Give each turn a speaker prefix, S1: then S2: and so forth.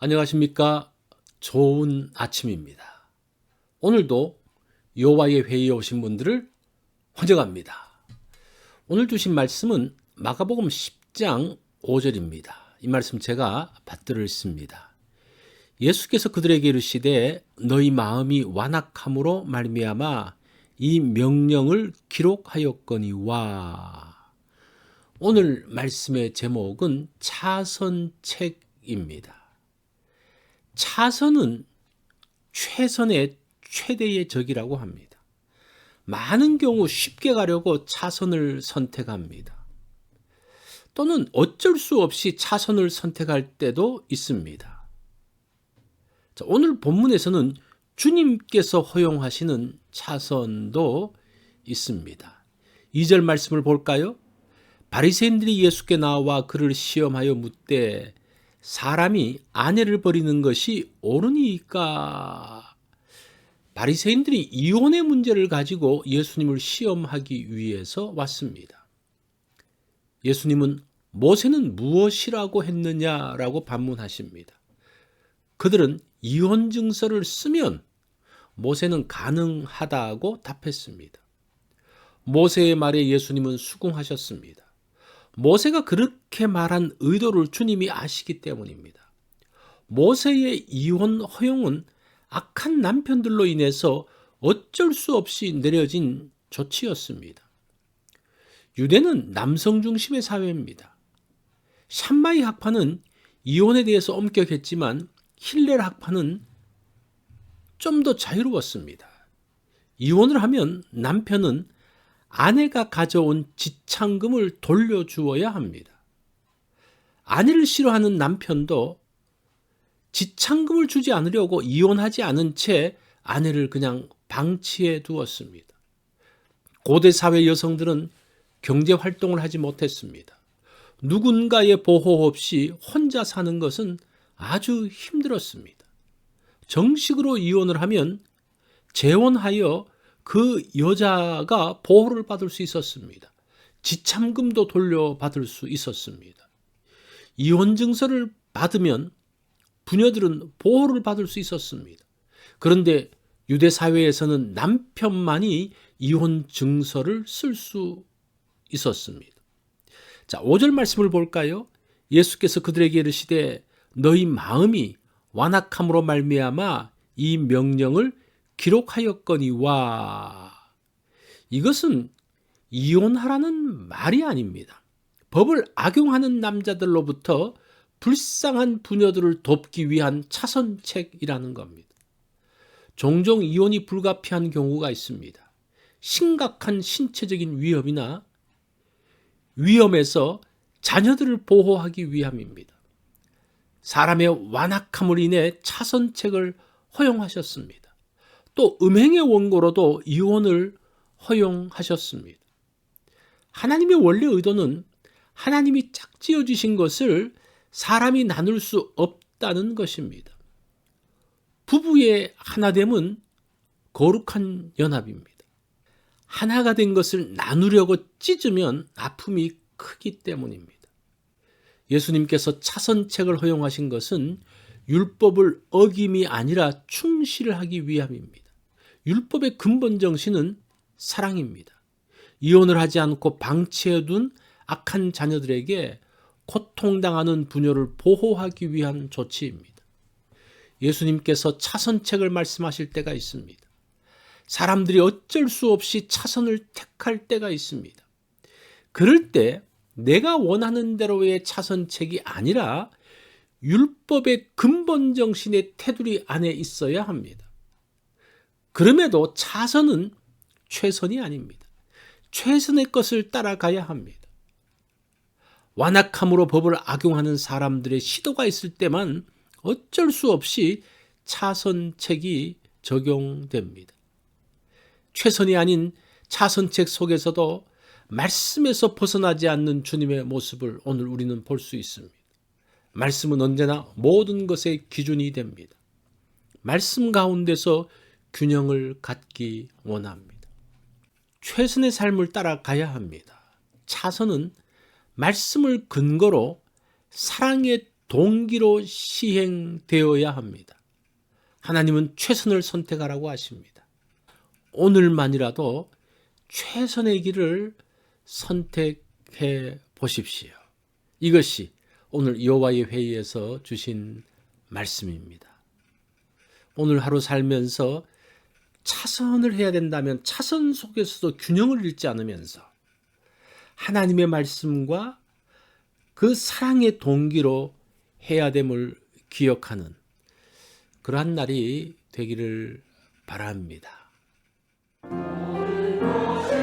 S1: 안녕하십니까? 좋은 아침입니다. 오늘도 여호와의 회의에 오신 분들을 환영합니다. 오늘 주신 말씀은 마가복음 10장 5절입니다. 이 말씀 제가 받들어 읽습니다. 예수께서 그들에게 이르시되 너희 마음이 완악함으로 말미암아 이 명령을 기록하였거니와. 오늘 말씀의 제목은 차선책입니다. 차선은 최선의 최대의 적이라고 합니다. 많은 경우 쉽게 가려고 차선을 선택합니다. 또는 어쩔 수 없이 차선을 선택할 때도 있습니다. 오늘 본문에서는 주님께서 허용하시는 차선도 있습니다. 2절 말씀을 볼까요? 바리새인들이 예수께 나와 그를 시험하여 묻되 사람이 아내를 버리는 것이 옳으니까. 바리새인들이 이혼의 문제를 가지고 예수님을 시험하기 위해서 왔습니다. 예수님은 모세는 무엇이라고 했느냐라고 반문하십니다. 그들은 이혼 증서를 쓰면 모세는 가능하다고 답했습니다. 모세의 말에 예수님은 수긍하셨습니다. 모세가 그렇게 말한 의도를 주님이 아시기 때문입니다. 모세의 이혼 허용은 악한 남편들로 인해서 어쩔 수 없이 내려진 조치였습니다. 유대는 남성 중심의 사회입니다. 샴마이 학파는 이혼에 대해서 엄격했지만 힐렐 학파는 좀 더 자유로웠습니다. 이혼을 하면 남편은 아내가 가져온 지참금을 돌려주어야 합니다. 아내를 싫어하는 남편도 지참금을 주지 않으려고 이혼하지 않은 채 아내를 그냥 방치해 두었습니다. 고대 사회 여성들은 경제 활동을 하지 못했습니다. 누군가의 보호 없이 혼자 사는 것은 아주 힘들었습니다. 정식으로 이혼을 하면 재혼하여 그 여자가 보호를 받을 수 있었습니다. 지참금도 돌려받을 수 있었습니다. 이혼 증서를 받으면 부녀들은 보호를 받을 수 있었습니다. 그런데 유대 사회에서는 남편만이 이혼 증서를 쓸 수 있었습니다. 자, 5절 말씀을 볼까요? 예수께서 그들에게 이르시되 너희 마음이 완악함으로 말미암아 이 명령을 기록하였거니와. 이것은 이혼하라는 말이 아닙니다. 법을 악용하는 남자들로부터 불쌍한 부녀들을 돕기 위한 차선책이라는 겁니다. 종종 이혼이 불가피한 경우가 있습니다. 심각한 신체적인 위험이나 위험에서 자녀들을 보호하기 위함입니다. 사람의 완악함을 인해 차선책을 허용하셨습니다. 또 음행의 원고로도 이혼을 허용하셨습니다. 하나님의 원래 의도는 하나님이 짝지어 주신 것을 사람이 나눌 수 없다는 것입니다. 부부의 하나됨은 거룩한 연합입니다. 하나가 된 것을 나누려고 찢으면 아픔이 크기 때문입니다. 예수님께서 차선책을 허용하신 것은 율법을 어김이 아니라 충실하기 위함입니다. 율법의 근본 정신은 사랑입니다. 이혼을 하지 않고 방치해둔 악한 자녀들에게 고통당하는 부녀를 보호하기 위한 조치입니다. 예수님께서 차선책을 말씀하실 때가 있습니다. 사람들이 어쩔 수 없이 차선을 택할 때가 있습니다. 그럴 때 내가 원하는 대로의 차선책이 아니라 율법의 근본 정신의 테두리 안에 있어야 합니다. 그럼에도 차선은 최선이 아닙니다. 최선의 것을 따라가야 합니다. 완악함으로 법을 악용하는 사람들의 시도가 있을 때만 어쩔 수 없이 차선책이 적용됩니다. 최선이 아닌 차선책 속에서도 말씀에서 벗어나지 않는 주님의 모습을 오늘 우리는 볼 수 있습니다. 말씀은 언제나 모든 것의 기준이 됩니다. 말씀 가운데서 균형을 갖기 원합니다. 최선의 삶을 따라가야 합니다. 차선은 말씀을 근거로 사랑의 동기로 시행되어야 합니다. 하나님은 최선을 선택하라고 하십니다. 오늘만이라도 최선의 길을 선택해 보십시오. 이것이 오늘 여호와의 회의에서 주신 말씀입니다. 오늘 하루 살면서 차선을 해야 된다면 차선 속에서도 균형을 잃지 않으면서 하나님의 말씀과 그 사랑의 동기로 해야 됨을 기억하는 그러한 날이 되기를 바랍니다.
S2: 모든 것을